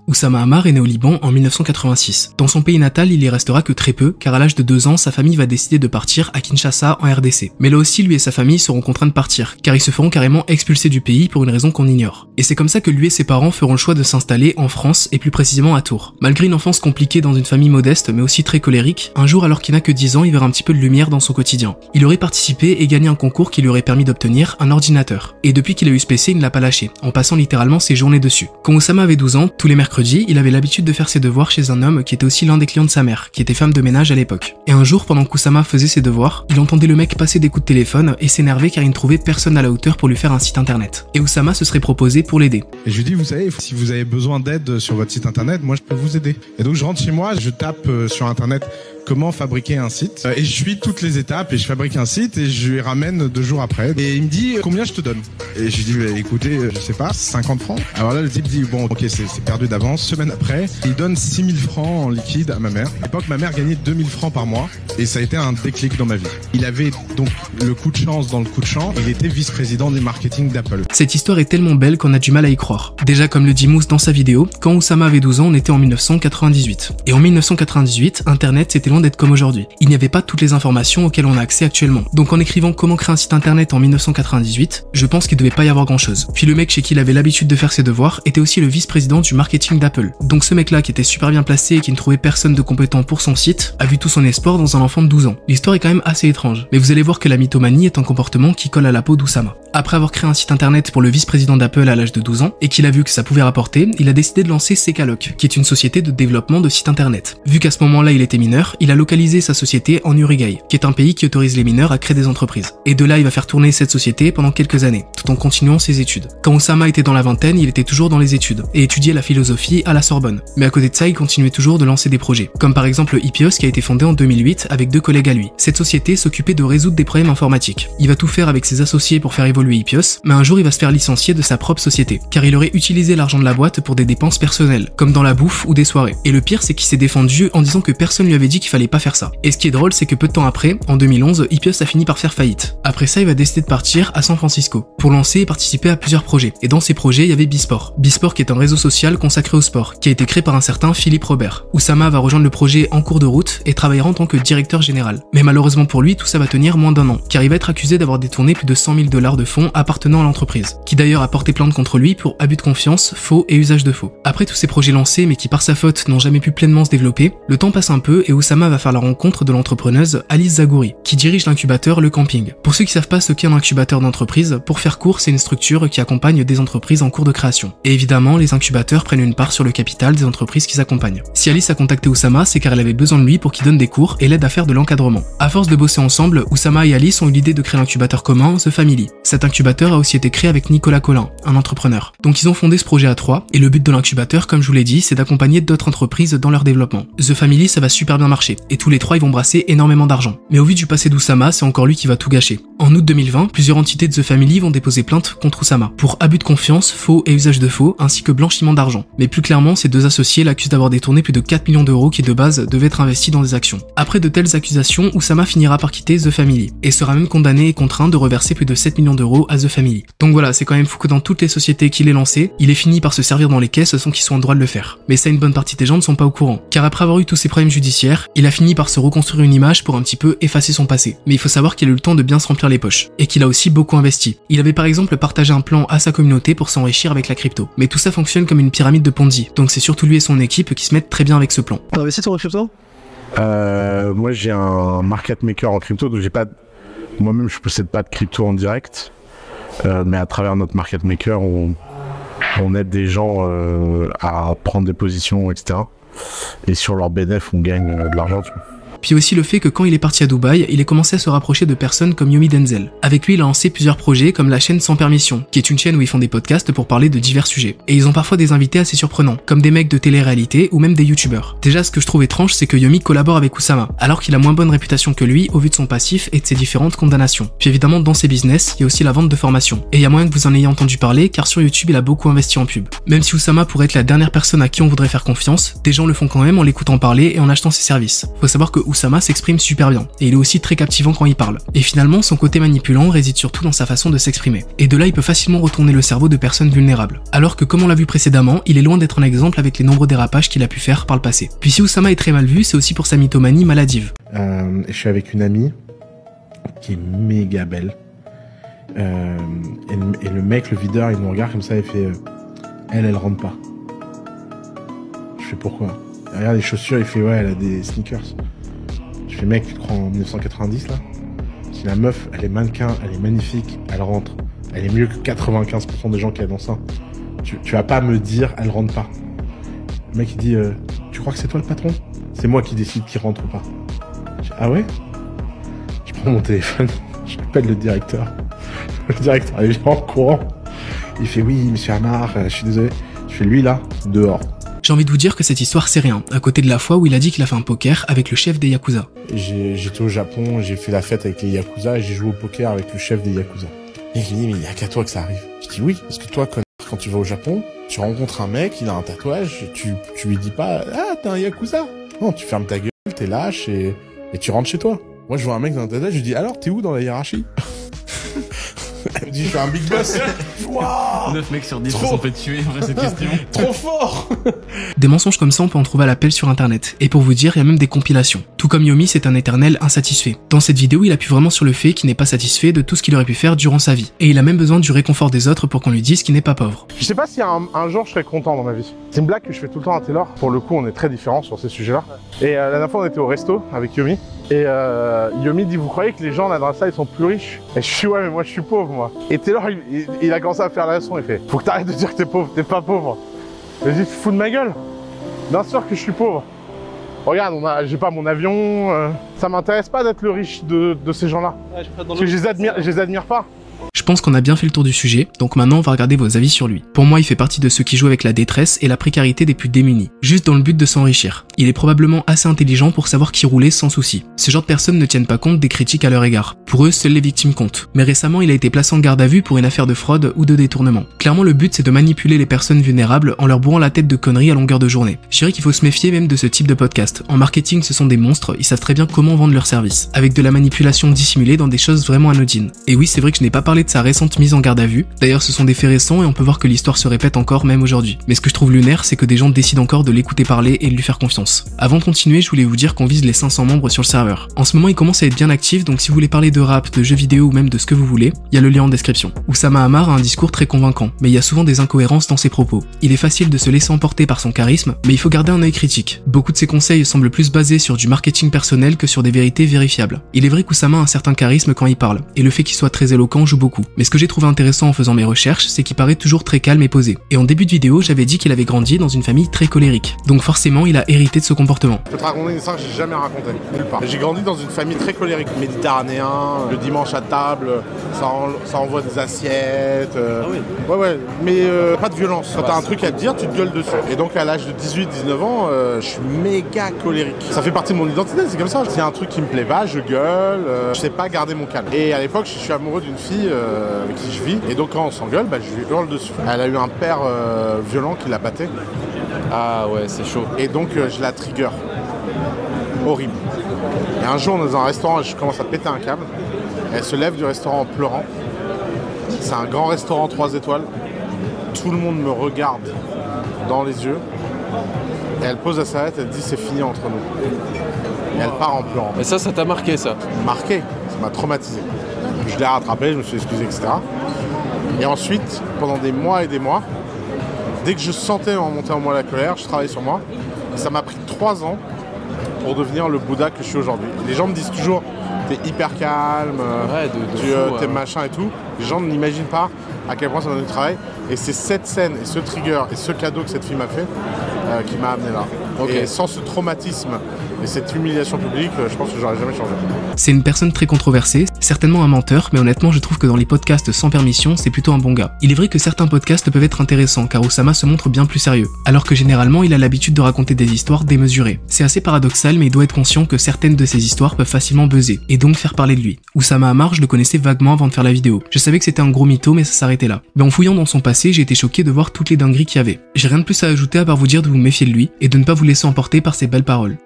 Oussama Ammar est né au Liban en 1986. Dans son pays natal, il y restera que très peu, car à l'âge de 2 ans, sa famille va décider de partir à Kinshasa en RDC. Mais là aussi, lui et sa famille seront contraints de partir, car ils se feront carrément expulser du pays pour une raison qu'on ignore. Et c'est comme ça que lui et ses parents feront le choix de s'installer en France, et plus précisément à Tours. Malgré une enfance compliquée dans une famille modeste, mais aussi très colérique, un jour alors qu'il n'a que 10 ans, il verra un petit peu de lumière dans son quotidien. Il aurait participé et gagné un concours qui lui aurait permis d'obtenir un ordinateur. Et depuis qu'il a eu ce PC, il ne l'a pas lâché, en passant littéralement ses journées dessus. Quand Oussama avait 12 ans, tous les mercredis, il avait l'habitude de faire ses devoirs chez un homme qui était aussi l'un des clients de sa mère, qui était femme de ménage à l'époque. Et un jour, pendant qu'Oussama faisait ses devoirs, il entendait le mec passer des coups de téléphone et s'énerver car il ne trouvait personne à la hauteur pour lui faire un site internet. Et Oussama se serait proposé pour l'aider. Et je lui dis, vous savez, si vous avez besoin d'aide sur votre site internet, moi je peux vous aider. Et donc je rentre chez moi, je tape sur internet comment fabriquer un site, et je suis toutes les étapes et je fabrique un site et je lui ramène 2 jours après. Et il me dit, combien je te donne? Et je lui dis, bah, écoutez, je sais pas, 50 francs. Alors là, le type dit, bon, ok, c'est perdu d'avance. Semaine après, il donne 6000 francs en liquide à ma mère. À l'époque, ma mère gagnait 2000 francs par mois et ça a été un déclic dans ma vie. Il avait donc le coup de chance dans le coup de chance. Il était vice-président du marketing d'Apple. Cette histoire est tellement belle qu'on a du mal à y croire. Déjà, comme le dit Mousse dans sa vidéo, quand Oussama avait 12 ans, on était en 1998. Et en 1998, Internet, c'était loin d'être comme aujourd'hui. Il n'y avait pas toutes les informations auxquelles on a accès actuellement. Donc en écrivant comment créer un site internet en 1998, je pense qu'il devait pas y avoir grand chose. Puis le mec chez qui il avait l'habitude de faire ses devoirs était aussi le vice-président du marketing d'Apple. Donc ce mec là qui était super bien placé et qui ne trouvait personne de compétent pour son site, a vu tout son espoir dans un enfant de 12 ans. L'histoire est quand même assez étrange, mais vous allez voir que la mythomanie est un comportement qui colle à la peau d'Oussama. Après avoir créé un site internet pour le vice-président d'Apple à l'âge de 12 ans, et qu'il a vu que ça pouvait rapporter, il a décidé de lancer Sekaloc, qui est une société de développement de sites internet. Vu qu'à ce moment-là il était mineur, il a localisé sa société en Uruguay, qui est un pays qui autorise les mineurs à créer des entreprises. Et de là, il va faire tourner cette société pendant quelques années, tout en continuant ses études. Quand Oussama était dans la vingtaine, il était toujours dans les études, et étudiait la philosophie à la Sorbonne. Mais à côté de ça, il continuait toujours de lancer des projets, comme par exemple Hippios qui a été fondé en 2008 avec 2 collègues à lui. Cette société s'occupait de résoudre des problèmes informatiques. Il va tout faire avec ses associés pour faire évoluer Hippios, mais un jour il va se faire licencier de sa propre société, car il aurait utilisé l'argent de la boîte pour des dépenses personnelles, comme dans la bouffe ou des soirées. Et le pire, c'est qu'il s'est défendu en disant que personne lui avait dit qu'il fallait pas faire ça. Et ce qui est drôle, c'est que peu de temps après, en 2011, Hippios a fini par faire faillite. Après ça, il va décider de partir à San Francisco pour lancer et participer à plusieurs projets. Et dans ces projets, il y avait Bisport. Bisport qui est un réseau social consacré au sport, qui a été créé par un certain Philippe Robert. Oussama va rejoindre le projet en cours de route et travaillera en tant que directeur général. Mais malheureusement pour lui, tout ça va tenir moins d'1 an, car il va être accusé d'avoir détourné plus de 100 000 $ de fonds appartenant à l'entreprise, qui d'ailleurs a porté plainte contre lui pour abus de confiance, faux et usage de faux. Après tous ces projets lancés, mais qui par sa faute n'ont jamais pu pleinement se développer, le temps passe un peu et Oussama va faire la rencontre de l'entrepreneuse Alice Zagouri, qui dirige l'incubateur Le Camping. Pour ceux qui savent pas ce qu'est un incubateur d'entreprise, pour faire court, c'est une structure qui accompagne des entreprises en cours de création. Et évidemment, les incubateurs prennent une part sur le capital des entreprises qu'ils accompagnent. Si Alice a contacté Oussama, c'est car elle avait besoin de lui pour qu'il donne des cours et l'aide à faire de l'encadrement. À force de bosser ensemble, Oussama et Alice ont eu l'idée de créer l'incubateur commun, The Family. Cet incubateur a aussi été créé avec Nicolas Collin, un entrepreneur. Donc ils ont fondé ce projet à 3, et le but de l'incubateur, comme je vous l'ai dit, c'est d'accompagner d'autres entreprises dans leur développement. The Family, ça va super bien marcher, et tous les 3 ils vont brasser énormément d'argent. Mais au vu du passé d'Oussama, c'est encore lui qui va tout gâcher. En août 2020, plusieurs entités de The Family vont déposer plainte contre Oussama pour abus de confiance, faux et usage de faux, ainsi que blanchiment d'argent. Mais plus clairement, ces 2 associés l'accusent d'avoir détourné plus de 4 millions € qui de base devaient être investis dans des actions. Après de telles accusations, Oussama finira par quitter The Family et sera même condamné et contraint de reverser plus de 7 millions € à The Family. Donc voilà, c'est quand même fou que dans toutes les sociétés qu'il ait lancées, il ait fini par se servir dans les caisses sans qu'ils soient en droit de le faire. Mais ça, une bonne partie des gens ne sont pas au courant, car après avoir eu tous ces problèmes judiciaires, il a fini par se reconstruire une image pour un petit peu effacer son passé. Mais il faut savoir qu'il a eu le temps de bien se remplir les poches, et qu'il a aussi beaucoup investi. Il avait par exemple partagé un plan à sa communauté pour s'enrichir avec la crypto. Mais tout ça fonctionne comme une pyramide de Ponzi, donc c'est surtout lui et son équipe qui se mettent très bien avec ce plan. T'as investi sur le crypto? Moi j'ai un market maker en crypto, donc j'ai pas, moi-même je possède pas de crypto en direct, mais à travers notre market maker on aide des gens à prendre des positions, etc. Et sur leur bénéfice on gagne de l'argent. Puis aussi le fait que quand il est parti à Dubaï, il est commencé à se rapprocher de personnes comme Yomi Denzel. Avec lui, il a lancé plusieurs projets comme la chaîne Sans Permission, qui est une chaîne où ils font des podcasts pour parler de divers sujets. Et ils ont parfois des invités assez surprenants, comme des mecs de télé-réalité ou même des youtubeurs. Déjà, ce que je trouve étrange, c'est que Yomi collabore avec Oussama, alors qu'il a moins bonne réputation que lui au vu de son passif et de ses différentes condamnations. Puis évidemment, dans ses business, il y a aussi la vente de formation. Et il y a moyen que vous en ayez entendu parler, car sur YouTube, il a beaucoup investi en pub. Même si Oussama pourrait être la dernière personne à qui on voudrait faire confiance, des gens le font quand même en l'écoutant parler et en achetant ses services. Faut savoir que Oussama s'exprime super bien, et il est aussi très captivant quand il parle. Et finalement, son côté manipulant réside surtout dans sa façon de s'exprimer. Et de là, il peut facilement retourner le cerveau de personnes vulnérables. Alors que comme on l'a vu précédemment, il est loin d'être un exemple avec les nombreux dérapages qu'il a pu faire par le passé. Puis si Oussama est très mal vu, c'est aussi pour sa mythomanie maladive. Je suis avec une amie qui est méga belle. Et le mec, le videur, il nous regarde comme ça et fait elle rentre pas. Je fais pourquoi? Il regarde les chaussures, il fait ouais, elle a des sneakers. Je fais mec, tu te crois en 1990 là? Si la meuf, elle est mannequin, elle est magnifique, elle rentre. Elle est mieux que 95% des gens qui a dans ça. Tu vas pas me dire elle rentre pas. Le mec il dit tu crois que c'est toi le patron? C'est moi qui décide qui rentre ou pas. Je dis, ah ouais? Je prends mon téléphone, je appelle le directeur. Le directeur il vient en courant. Il fait oui monsieur Amar, je suis désolé. Je fais lui là, dehors. J'ai envie de vous dire que cette histoire c'est rien, à côté de la fois où il a dit qu'il a fait un poker avec le chef des Yakuza. J'étais au Japon, j'ai fait la fête avec les Yakuza et j'ai joué au poker avec le chef des Yakuza. Et il me dit mais il y a qu'à toi que ça arrive. Je dis oui, parce que toi quand tu vas au Japon, tu rencontres un mec, il a un tatouage, tu lui dis pas ah t'es un Yakuza. Non, tu fermes ta gueule, t'es lâche et tu rentres chez toi. Moi je vois un mec dans un tatouage, je lui dis alors t'es où dans la hiérarchie? Elle me dit je suis un big boss. Wow, 9 mecs sur 10 se sont fait tuer après cette question. Trop fort. Des mensonges comme ça on peut en trouver à l'appel sur internet, et pour vous dire il y a même des compilations. Tout comme Yomi c'est un éternel insatisfait. Dans cette vidéo il appuie vraiment sur le fait qu'il n'est pas satisfait de tout ce qu'il aurait pu faire durant sa vie, et il a même besoin du réconfort des autres pour qu'on lui dise qu'il n'est pas pauvre. Je sais pas si un jour je serais content dans ma vie. C'est une blague que je fais tout le temps à Taylor, pour le coup on est très différents sur ces sujets là. Et la dernière fois on était au resto avec Yomi, et Yomi dit vous croyez que les gens là dans la salle ils sont plus riches? Et je suis ouais mais moi je suis pauvre moi. Et Taylor il a commencé à faire la leçon, il fait faut que t'arrêtes de dire que t'es pauvre, t'es pas pauvre. Je dis tu fous de ma gueule? Bien sûr que je suis pauvre. Regarde, j'ai pas mon avion, ça m'intéresse pas d'être le riche de ces gens là. Ouais, parce que je les admire pas. Je pense qu'on a bien fait le tour du sujet, donc maintenant on va regarder vos avis sur lui. Pour moi il fait partie de ceux qui jouent avec la détresse et la précarité des plus démunis, juste dans le but de s'enrichir. Il est probablement assez intelligent pour savoir qui rouler sans souci. Ce genre de personnes ne tiennent pas compte des critiques à leur égard. Pour eux, seules les victimes comptent. Mais récemment il a été placé en garde à vue pour une affaire de fraude ou de détournement. Clairement le but c'est de manipuler les personnes vulnérables en leur bourrant la tête de conneries à longueur de journée. Je dirais qu'il faut se méfier même de ce type de podcast. En marketing ce sont des monstres, ils savent très bien comment vendre leurs services, avec de la manipulation dissimulée dans des choses vraiment anodines. Et oui c'est vrai que je n'ai pas parlé de sa récente mise en garde à vue. D'ailleurs ce sont des faits récents et on peut voir que l'histoire se répète encore même aujourd'hui. Mais ce que je trouve lunaire c'est que des gens décident encore de l'écouter parler et de lui faire confiance. Avant de continuer je voulais vous dire qu'on vise les 500 membres sur le serveur. En ce moment il commence à être bien actif donc si vous voulez parler de rap, de jeux vidéo ou même de ce que vous voulez, il y a le lien en description. Oussama Amar a un discours très convaincant mais il y a souvent des incohérences dans ses propos. Il est facile de se laisser emporter par son charisme mais il faut garder un œil critique. Beaucoup de ses conseils semblent plus basés sur du marketing personnel que sur des vérités vérifiables. Il est vrai qu'Oussama a un certain charisme quand il parle et le fait qu'il soit très éloquent joue beaucoup. Mais ce que j'ai trouvé intéressant en faisant mes recherches, c'est qu'il paraît toujours très calme et posé. Et en début de vidéo, j'avais dit qu'il avait grandi dans une famille très colérique. Donc forcément, il a hérité de ce comportement. Je peux te raconter une histoire que j'ai jamais racontée, nulle part. J'ai grandi dans une famille très colérique, méditerranéen, le dimanche à table, ça envoie des assiettes. Ah oui. Ouais, mais pas de violence. Quand t'as un truc à te dire, tu te gueules dessus. Et donc à l'âge de 18-19 ans, je suis méga colérique. Ça fait partie de mon identité, c'est comme ça. S'il y a un truc qui me plaît pas, je gueule, je sais pas garder mon calme. Et à l'époque, je suis amoureux d'une fille avec qui je vis. Et donc quand on s'engueule, je lui hurle dessus. Elle a eu un père violent qui la battait. Ah ouais, c'est chaud. Et donc je la trigger. Horrible. Et un jour, dans un restaurant, je commence à péter un câble. Elle se lève du restaurant en pleurant. C'est un grand restaurant 3 étoiles. Tout le monde me regarde dans les yeux. Et elle pose la serviette, elle dit c'est fini entre nous. Et elle part en pleurant. Et ça t'a marqué ça? Marqué, ça m'a traumatisé. Je l'ai rattrapé, je me suis excusé, etc. Et ensuite, pendant des mois et des mois, dès que je sentais en monter en moi la colère, je travaillais sur moi. Et ça m'a pris 3 ans pour devenir le Bouddha que je suis aujourd'hui. Les gens me disent toujours t'es hyper calme, t'es machin et tout. Les gens n'imaginent pas à quel point ça m'a donné du travail. Et c'est cette scène et ce trigger et ce cadeau que cette fille m'a fait qui m'a amené là. Okay. Et sans ce traumatisme et cette humiliation publique, je pense que j'aurais jamais changé. C'est une personne très controversée, certainement un menteur, mais honnêtement je trouve que dans les podcasts sans permission, c'est plutôt un bon gars. Il est vrai que certains podcasts peuvent être intéressants car Oussama se montre bien plus sérieux, alors que généralement il a l'habitude de raconter des histoires démesurées. C'est assez paradoxal mais il doit être conscient que certaines de ces histoires peuvent facilement buzzer, et donc faire parler de lui. Oussama Amar, je le connaissais vaguement avant de faire la vidéo. Je savais que c'était un gros mytho mais ça s'arrêtait là. Mais en fouillant dans son passé, j'ai été choqué de voir toutes les dingueries qu'il y avait. J'ai rien de plus à ajouter à part vous dire de vous méfier de lui et de ne pas vous laisser emporter par ses belles paroles.